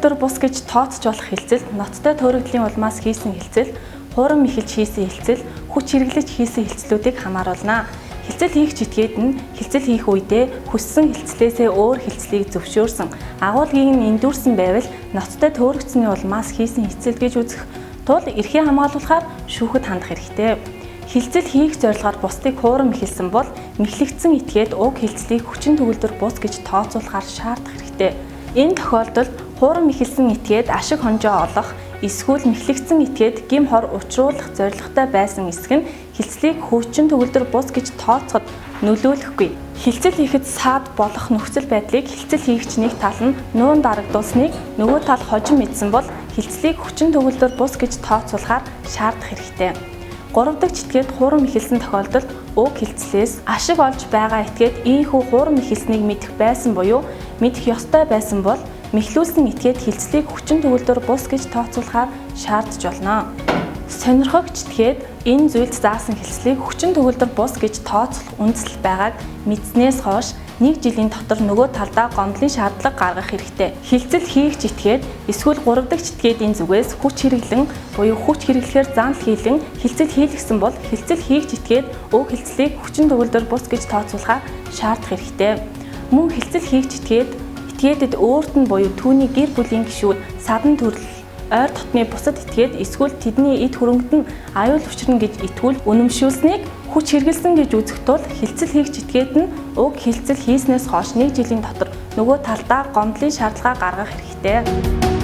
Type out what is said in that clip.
төгөлдөр бус гэж тооцож болох хилцэл, ноцтой төөрөгдлийн улмаас хийсэн хилцэл, хуурам ихэлж хийсэн хилцэл, хүч хэрэглэж хийсэн хилцлүүдийг хамааруулна. Хилцэл хийх читгээд нь хилцэл хийх үедээ хүссэн хилцлээсээ өөр хилцлийг зөвшөөрсөн, агуулгыг нь эндүүрсэн байвал ноцтой төөрөгдсөний улмаас хийсэн хилцэл гэж үзэх тул эрхээ хамгаалуулахаар шүүхэд хандах хэрэгтэй. Хилцэл хийх зорилгоор бусдыг хуурам ихэлсэн бол мэхлэгдсэн этгээд уг хилцлийг хүчин төгөлдөр бус гэж тооцоолохоор шаардах хэрэгтэй. Энэ тохиолдолд хуурам ихэлсэн этгээд ашиг хонжоо олох, эсвэл мэхлэгдсэн этгээд гим хор учруулах зорилготой байсан эсэх нь хилцлийг хүчин төгөлдөр бус гэж тооцоход нөлөөлөхгүй. Хилцэл хийхэд саад болох нөхцөл байдлыг хилцэл хийгч нэг тал нь нуун дарагдуулсныг нөгөө тал хожим мэдсэн бол хилцлийг хүчин төгөлдөр бус гэж тооцоолохоор шаардах хэрэгтэй. 3 дахь этгээд хуурам ихэлсэн тохиолдолд уг хилцлээс ашиг олж байгаа этгээд ийхүү хуурам ихэлснийг мэдэх байсан буюу мэдэх ёстой байсан бол мэхлүүлсэн этгээд хилцлийг хүчин төгөлдөр бус гэж тооцоолохоор шаардж болно. Сонирхогч этгээд энэ зүйлд заасан хилцлийг хүчин төгөлдөр бус гэж тооцох үндэслэл байгааг мэдснээс хойш 1 жилийн дотор нөгөө талдаа гомдлын шаардлага гаргах хэрэгтэй. Хилцэл хийгч этгээд эсвэл 3 дахь этгээдийн зүгээс хүч хэрэглэн буюу хүч хэрэглэхээр занл хийлэн хилцэл хийлгсэн бол хилцэл хийгч этгээд уг хилцлийг хүчин төгөлдөр бус гэж тооцоолохоор шаардах хэрэгтэй. Мөн хилцэл хийгч этгээдэд өөрт нь буюу түүний гэр бүлийн гишүүд, садан төрөл, ойр дотны бусад этгээд эсвэл тэдний эд хөрөнгөд нь аюул учирна гэж итгүүл үнэмшүүлсэнийг хүч хэрэгэлсэн гэж үзэх тул хилцэл хийгч этгээд нь уг хилцэл хийснээс хойш 1 жилийн дотор нөгөө талдаа гомдлын шаардлага гаргах хэрэгтэй.